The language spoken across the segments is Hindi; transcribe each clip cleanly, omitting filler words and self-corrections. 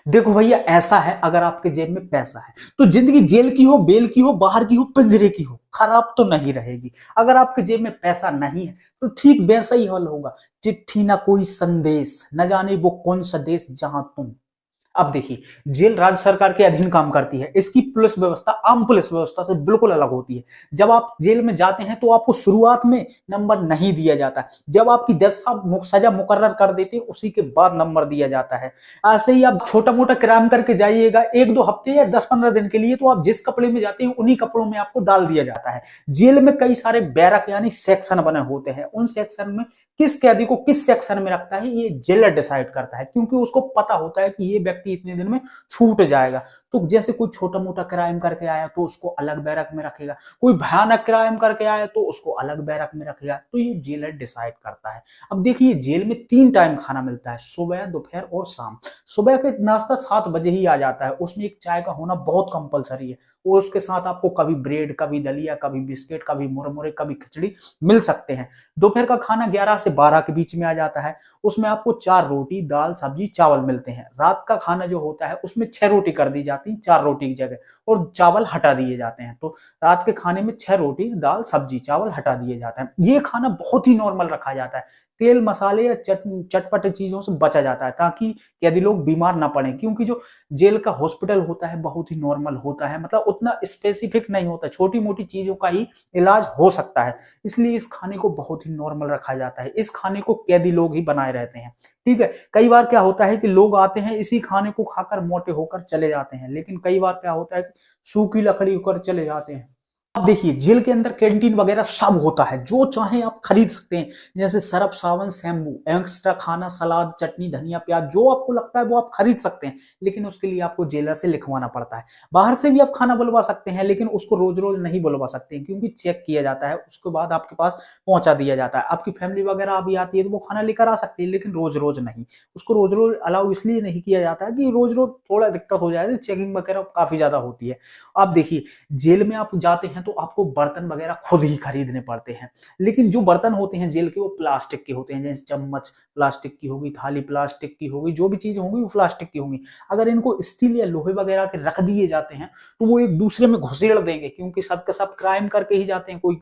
देखो भैया, ऐसा है, अगर आपके जेब में पैसा है तो जिंदगी जेल की हो, बेल की हो, बाहर की हो, पिंजरे की हो, खराब तो नहीं रहेगी। अगर आपके जेब में पैसा नहीं है तो ठीक वैसा ही हल होगा। चिट्ठी ना कोई संदेश, न जाने वो कौन सा देश जहां तुम। अब देखिए, जेल राज्य सरकार के अधीन काम करती है। इसकी पुलिस व्यवस्था आम पुलिस व्यवस्था से बिल्कुल अलग होती है। जब आप जेल में जाते हैं तो आपको शुरुआत में नंबर नहीं दिया जाता। जब आपकी जज साहब सजा मुकर्रर कर देते हैं उसी के बाद नंबर दिया जाता है। ऐसे ही आप छोटा मोटा क्राइम करके जाइएगा 1-2 हफ्ते या 10-15 दिन के लिए, तो आप जिस कपड़े में जाते हैं उन्हीं कपड़ों में आपको डाल दिया जाता है। जेल में कई सारे बैरक यानी सेक्शन बने होते हैं। उन सेक्शन में किस कैदी को किस सेक्शन में रखता है ये जेलर डिसाइड करता है, क्योंकि उसको पता होता है कि ये व्यक्ति इतने दिन में छूट जाएगा। तो जैसे कोई छोटा मोटा क्राइम करके आया तो उसको अलग बैरक में रखेगा, कोई भयानक क्राइम करके आया तो उसको अलग बैरक में रखेगा। तो ये जेलर डिसाइड करता है। अब देखिए, जेल में 3 टाइम खाना मिलता है, सुबह, दोपहर और शाम। सुबह का नाश्ता 7 बजे ही आ जाता है, उसमें एक चाय का होना बहुत कंपलसरी है। और उसके साथ आपको कभी ब्रेड, कभी दलिया, कभी बिस्किट, कभी मुरमुरे, कभी खिचड़ी मिल सकते हैं। दोपहर का खाना 11 से 12 के बीच में आ जाता है, उसमें आपको 4 रोटी, दाल, सब्जी, चावल मिलते हैं। रात का खाना जो होता है उसमें 6 रोटी कर दी जाती है 4 रोटी की जगह, और चावल हटा दिए जाते हैं। तो रात के खाने में 6 रोटी, दाल, सब्जी, चावल हटा दिए जाते हैं। ये खाना बहुत ही नॉर्मल रखा जाता है। तेल मसाले या चटपटे चीजों से बचा जाता है ताकि यदि लोग बीमार ना पड़े, क्योंकि जो जेल का हॉस्पिटल होता है बहुत ही नॉर्मल होता है, मतलब उतना स्पेसिफिक नहीं होता, छोटी मोटी चीजों का ही इलाज हो सकता है। इसलिए इस खाने को बहुत ही नॉर्मल रखा जाता है। इस खाने को कैदी लोग ही बनाए रहते हैं। ठीक है, कई बार क्या होता है कि लोग आते हैं इसी खाने को खाकर मोटे होकर चले जाते हैं, लेकिन कई बार क्या होता है कि सूखी लकड़ी होकर चले जाते हैं। अब देखिए, जेल के अंदर कैंटीन वगैरह सब होता है, जो चाहे आप खरीद सकते हैं, जैसे सरफ, साबुन, शैम्पू, एक्स्ट्रा खाना, सलाद, चटनी, धनिया, प्याज, जो आपको लगता है वो आप खरीद सकते हैं। लेकिन उसके लिए आपको जेलर से लिखवाना पड़ता है। बाहर से भी आप खाना बुलवा सकते हैं, लेकिन उसको रोज रोज नहीं बुलवा सकते हैं, क्योंकि चेक किया जाता है, उसके बाद आपके पास पहुंचा दिया जाता है। आपकी फैमिली वगैरह अभी आती है तो वो खाना लेकर आ सकती है, लेकिन रोज रोज नहीं। उसको रोज रोज अलाउ इसलिए नहीं किया जाता है कि रोज रोज थोड़ा दिक्कत हो जाए, चेकिंग वगैरह काफी ज्यादा होती है। आप देखिए, जेल में आप जाते हैं तो आपको बर्तन वगैरह खुद ही खरीदने पड़ते हैं, लेकिन जो बर्तन होते हैं जेल के वो प्लास्टिक के होते हैं, जैसे चम्मच प्लास्टिक की होगी, थाली प्लास्टिक की होगी, जो भी चीजें होंगी वो प्लास्टिक की होंगी। अगर इनको स्टील या लोहे वगैरह के रख दिए जाते हैं तो वो एक दूसरे में घुसेड़ देंगे, क्योंकि सबके सब क्राइम करके ही जाते हैं, कोई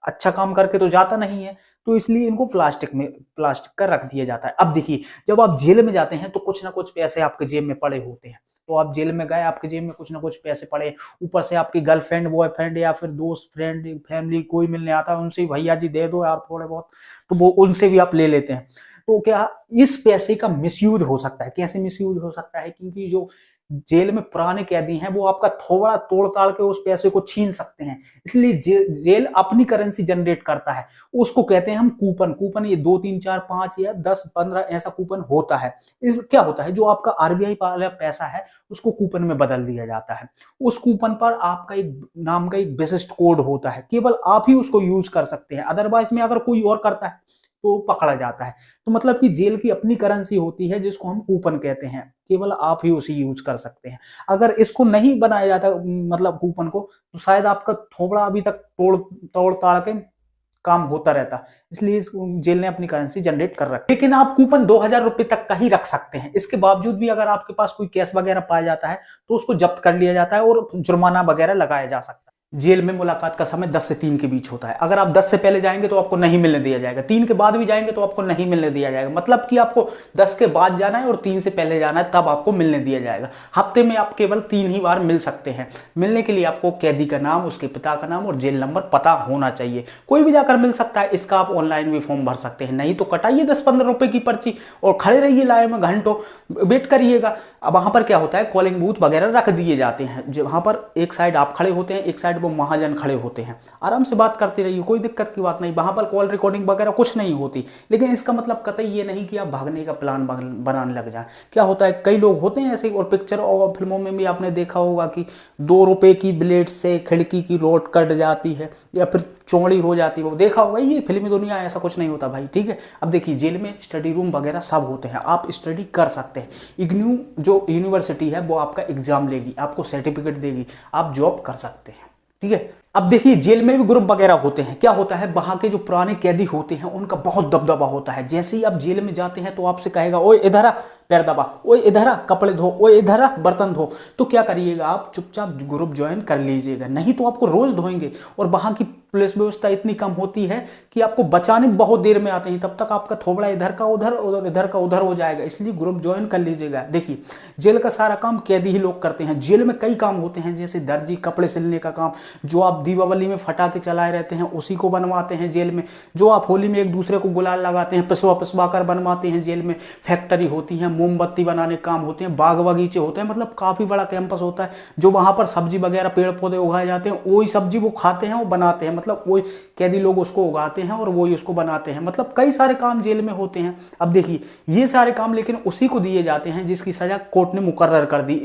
अच्छा काम करके तो जाता नहीं है। तो इसलिए इनको प्लास्टिक का रख दिया जाता है। अब देखिए, जब आप जेल में जाते हैं तो कुछ ना कुछ पैसे आपके जेब में पड़े होते हैं। तो आप जेल में गए, आपके जेब में कुछ ना कुछ पैसे पड़े, ऊपर से आपकी गर्लफ्रेंड, बॉयफ्रेंड या फिर दोस्त, फ्रेंड, फैमिली कोई मिलने आता है, उनसे भैया जी दे दो यार थोड़े बहुत, तो वो उनसे भी आप ले लेते हैं। तो क्या इस पैसे का मिसयूज हो सकता है? कैसे मिसयूज हो सकता है? क्योंकि जो जेल में पुराने कैदी हैं वो आपका थोड़ा तोड़ ताड़ के उस पैसे को छीन सकते हैं। इसलिए जेल अपनी करेंसी जनरेट करता है, उसको कहते हैं हम कूपन। कूपन ये 2, 3, 4, 5 या 10, 15 ऐसा कूपन होता है। इस क्या होता है, जो आपका आरबीआई वाला पैसा है उसको कूपन में बदल दिया जाता है। उस कूपन पर आपका एक नाम का एक विशिष्ट कोड होता है, केवल आप ही उसको यूज कर सकते हैं, अदरवाइज में अगर कोई और करता है तो पकड़ा जाता है। तो मतलब कि जेल की अपनी करेंसी होती है जिसको हम कूपन कहते हैं, केवल आप ही उसे यूज कर सकते हैं। अगर इसको नहीं बनाया जाता, मतलब कूपन को, तो शायद आपका थोबड़ा अभी तक तोड़ ताड़ के काम होता रहता। इसलिए इस जेल ने अपनी करेंसी जनरेट कर रखी। लेकिन आप कूपन 2000 रुपए तक का ही रख सकते हैं। इसके बावजूद भी अगर आपके पास कोई कैश वगैरह पाया जाता है तो उसको जब्त कर लिया जाता है और जुर्माना वगैरह लगाया जा सकता है। जेल में मुलाकात का समय 10 से 3 के बीच होता है। अगर आप 10 से पहले जाएंगे तो आपको नहीं मिलने दिया जाएगा, 3 के बाद भी जाएंगे तो आपको नहीं मिलने दिया जाएगा। मतलब कि आपको 10 के बाद जाना है और 3 से पहले जाना है, तब आपको मिलने दिया जाएगा। हफ्ते में आप केवल 3 ही बार मिल सकते हैं। मिलने के लिए आपको कैदी का नाम, उसके पिता का नाम और जेल नंबर पता होना चाहिए। कोई भी जाकर मिल सकता है। इसका आप ऑनलाइन भी फॉर्म भर सकते हैं, नहीं तो कटाइए 10-15 रुपए की पर्ची और खड़े रहिए लाइन में, घंटों वेट करिएगा। अब वहां पर क्या होता है, कॉलिंग बूथ वगैरह रख दिए जाते हैं, वहां पर एक साइड आप खड़े होते हैं, एक साइड वो महाजन खड़े होते हैं। आराम से बात करते रहिए, कोई दिक्कत की बात नहीं। वहां पर कॉल रिकॉर्डिंग वगैरह कुछ नहीं होती। लेकिन इसका मतलब कतई ये नहीं कि आप भागने का प्लान बनाने लग जाए। क्या होता है, कई लोग होते हैं ऐसे, और पिक्चर और फिल्मों में भी आपने देखा होगा कि 2 रुपए की ब्लेड से खिड़की की रोड कट जाती है या फिर चौड़ी हो जाती है, वो देखा होगा। ये फिल्मी दुनिया, ऐसा कुछ नहीं होता भाई, ठीक है। अब देखिए, जेल में स्टडी रूम वगैरह सब होते हैं, आप स्टडी कर सकते हैं। इग्नू जो यूनिवर्सिटी है वो आपका एग्जाम लेगी, आपको सर्टिफिकेट देगी, आप जॉब कर सकते हैं, ठीक है। अब देखिए जेल में भी ग्रुप वगैरह होते हैं। क्या होता है, वहां के जो पुराने कैदी होते हैं उनका बहुत दबदबा होता है। जैसे ही आप जेल में जाते हैं तो आपसे कहेगा ओए इधर आ पैर दबा, ओए इधर आ कपड़े धो, ओए इधर आ बर्तन धो। तो क्या करिएगा, आप चुपचाप ग्रुप ज्वाइन कर लीजिएगा, नहीं तो आपको रोज धोएंगे। और वहां की पुलिस व्यवस्था इतनी कम होती है कि आपको बचाने बहुत देर में आते हैं, तब तक आपका थोबड़ा इधर का उधर और इधर का उधर हो जाएगा। इसलिए ग्रुप ज्वाइन कर लीजिएगा। देखिए जेल का सारा काम कैदी ही लोग करते हैं। जेल में कई काम होते हैं, जैसे दर्जी कपड़े सिलने का काम, जो आप दीपावली में फटाके चलाए रहते हैं उसी को बनवाते हैं जेल में। जो आप होली में एक दूसरे को गुलाल लगाते हैं पिसवा पिसवा कर बनवाते हैं जेल में। फैक्ट्री होती है, मोमबत्ती बनाने काम होते हैं, बाग बगीचे होते हैं, मतलब काफी बड़ा कैंपस होता है। जो वहां पर सब्जी वगैरह पेड़ पौधे उगाए जाते हैं वही सब्जी वो खाते हैं, वो बनाते हैं, मतलब वही कैदी लोग उसको उगाते हैं और वही उसको बनाते हैं। मतलब कई सारे काम जेल में होते हैं। अब देखिए ये सारे काम लेकिन उसी को दिए जाते हैं जिसकी सजा कोर्ट ने मुकर्रर कर दी।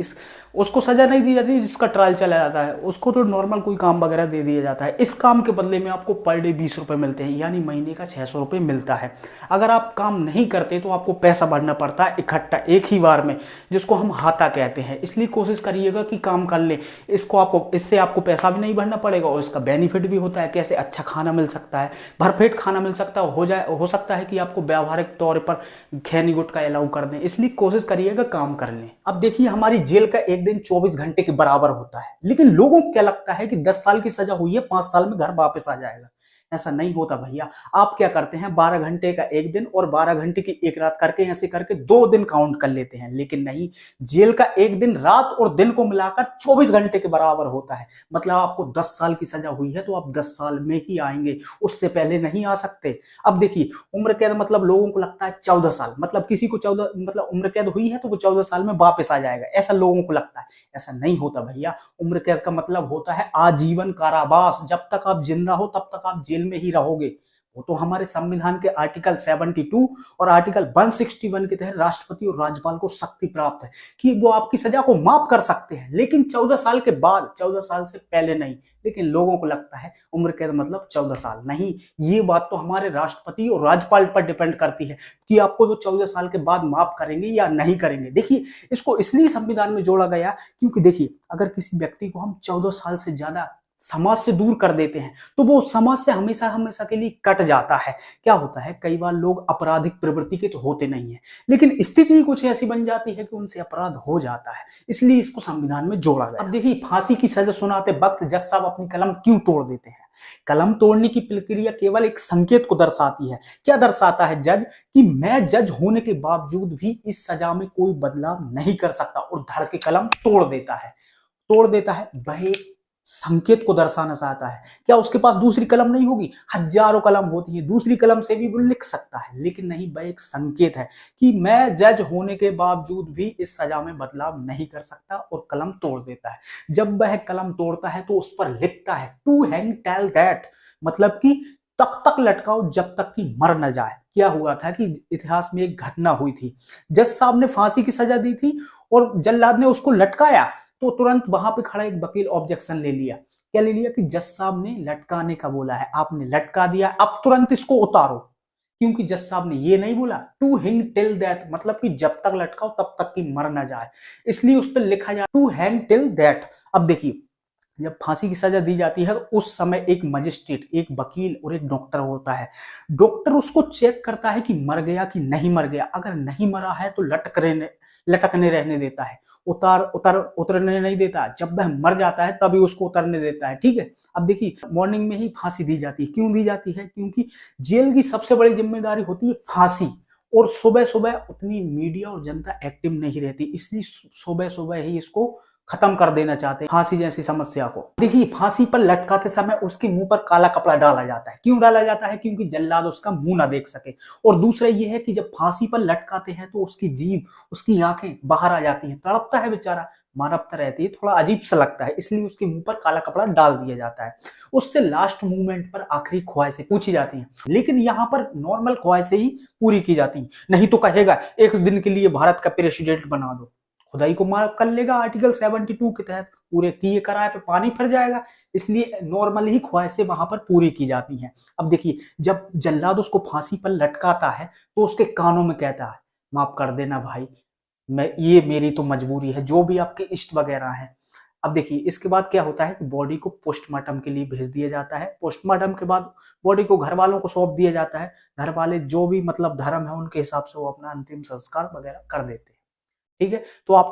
उसको सजा नहीं दी जाती जिसका ट्रायल चला जाता है, उसको तो नॉर्मल कोई काम वगैरह दे दिया जाता है। इस काम के बदले में आपको पर डे 20 रुपए मिलते हैं, यानी महीने का 600 रुपए मिलता है। अगर आप काम नहीं करते तो आपको पैसा भरना पड़ता है इकट्ठा एक ही बार में, जिसको हम हाता कहते हैं। इसलिए कोशिश करिएगा कि काम कर ले, इससे आपको पैसा भी नहीं भरना पड़ेगा और इसका बेनिफिट भी होता है। कैसे, अच्छा खाना मिल सकता है, भरपेट खाना मिल सकता है, हो सकता है कि आपको व्यावहारिक तौर पर खैनी गुटखा अलाउ कर दें। इसलिए कोशिश करिएगा काम कर लें। अब देखिए हमारी जेल का एक दिन 24 घंटे के बराबर होता है, लेकिन लोगों को क्या लगता है कि 10 साल की सजा हुई है 5 साल में घर वापस आ जाएगा। ऐसा नहीं होता भैया। आप क्या करते हैं, 12 घंटे का एक दिन और 12 घंटे की एक रात करके ऐसे करके 2 दिन काउंट कर लेते हैं। लेकिन नहीं, जेल का एक दिन रात और दिन को मिलाकर 24 घंटे के बराबर होता है। मतलब आपको 10 साल की सजा हुई है तो आप 10 साल में ही आएंगे, उससे पहले नहीं आ सकते। अब देखिए उम्र कैद, मतलब लोगों को लगता है 14 साल, मतलब किसी को 14 मतलब उम्र कैद हुई है तो वो 14 साल में वापस आ जाएगा, ऐसा लोगों को लगता है। ऐसा नहीं होता भैया। उम्र कैद का मतलब होता है आजीवन कारावास। जब तक आप जिंदा हो तब तक आप जेल में ही रहोगे। वो तो हमारे संविधान के आर्टिकल 72 और आर्टिकल 161 के तहत राष्ट्रपति और राज्यपाल को शक्ति प्राप्त है कि वो आपकी सजा को माफ कर सकते हैं, लेकिन 14 साल के बाद, 14 साल से पहले नहीं। लेकिन लोगों को लगता है उम्र कैद मतलब 14 साल। नहीं, ये बात तो हमारे राष्ट्रपति और राज्यपाल पर डिपेंड करती है कि आपको वो 14 साल के बाद माफ करेंगे या नहीं करेंगे। देखिए इसको इसलिए संविधान में जोड़ा गया क्योंकि देखिए अगर किसी व्यक्ति को हम 14 साल से ज्यादा समाज से दूर कर देते हैं तो वो समाज से हमेशा हमेशा के लिए कट जाता है। क्या होता है, कई बार लोग आपराधिक प्रवृत्ति के तो होते नहीं है, लेकिन स्थिति कुछ ऐसी बन जाती है कि उनसे अपराध हो जाता है, इसलिए इसको संविधान में जोड़ा गया। अब देखिए फांसी की सजा सुनाते वक्त जज साहब अपनी कलम क्यों तोड़ देते हैं। कलम तोड़ने की प्रक्रिया केवल एक संकेत को दर्शाती है। क्या दर्शाता है जज, कि मैं जज होने के बावजूद भी इस सजा में कोई बदलाव नहीं कर सकता, और धड़ के कलम तोड़ देता है। वह एक संकेत को दर्शाना चाहता है। क्या उसके पास दूसरी कलम नहीं होगी, हजारों कलम होती है, दूसरी कलम से भी वो लिख सकता है, लेकिन नहीं, वह एक संकेत है कि मैं जज होने के बावजूद भी इस सजा में बदलाव नहीं कर सकता, और कलम तोड़ देता है। जब वह कलम तोड़ता है तो उस पर लिखता है टू हैंग टिल दैट, मतलब कि तब तक लटकाओ जब तक कि मर न जाए। क्या हुआ था कि इतिहास में एक घटना हुई थी, जज साहब ने फांसी की सजा दी थी और जल्लाद ने उसको लटकाया, तो तुरंत वहां पे खड़ा एक वकील ऑब्जेक्शन ले लिया। क्या ले लिया, कि जज साहब ने लटकाने का बोला है, आपने लटका दिया, अब तुरंत इसको उतारो। क्योंकि जज साहब ने ये नहीं बोला टू हैंग टिल दैट, मतलब कि जब तक लटकाओ तब तक कि मर ना जाए, इसलिए उस पर लिखा जाए टू हैंग टिल दैट। अब देखिए जब फांसी की सजा दी जाती है उस समय एक मजिस्ट्रेट, एक वकील और एक डॉक्टर होता है। डॉक्टर उसको चेक करता है कि मर गया कि नहीं मर गया। अगर नहीं मरा है तो लटकने रहने देता है, उतरने नहीं देता। जब वह मर जाता है तभी उसको उतरने देता है। ठीक है। अब देखिए मॉर्निंग में ही फांसी दी जाती है। क्यों दी जाती है, क्योंकि जेल की सबसे बड़ी जिम्मेदारी होती है फांसी, और सुबह सुबह उतनी मीडिया और जनता एक्टिव नहीं रहती, इसलिए सुबह सुबह ही इसको खत्म कर देना चाहते हैं फांसी जैसी समस्या को। देखिए फांसी पर लटकाते समय उसके मुंह पर काला कपड़ा डाला जाता है। क्यों डाला जाता है, क्योंकि जल्लाद उसका मुंह ना देख सके। और दूसरा ये है कि जब फांसी पर लटकाते हैं तो उसकी जीभ, उसकी आंखें बाहर आ जाती हैं, तड़पता है बेचारा, मानवता रहती है, थोड़ा अजीब सा लगता है, इसलिए उसके मुंह पर काला कपड़ा डाल दिया जाता है। उससे लास्ट मूवमेंट पर आखिरी ख्वाहिशें पूछी जाती हैं, लेकिन यहाँ पर नॉर्मल ख्वाहिशें ही पूरी की जाती हैं। नहीं तो कहेगा एक दिन के लिए भारत का प्रेसिडेंट बना दो, खुदाई को मार कर लेगा। आर्टिकल 72 के तहत पूरे किए कराए पे पानी फिर जाएगा, इसलिए नॉर्मल ही ख्वाहिशें वहां पर पूरी की जाती हैं। अब देखिए जब जल्लाद उसको फांसी पर लटकाता है तो उसके कानों में कहता है माफ कर देना भाई, ये मेरी तो मजबूरी है, जो भी आपके इष्ट वगैरह हैं अब देखिए इसके बाद क्या होता है कि बॉडी को पोस्टमार्टम के लिए भेज दिया जाता है। पोस्टमार्टम के बाद बॉडी को घर वालों को सौंप दिया जाता है। घर वाले जो भी मतलब धर्म है उनके हिसाब से वो अपना अंतिम संस्कार वगैरह कर देते हैं। ठीक है, तो आपको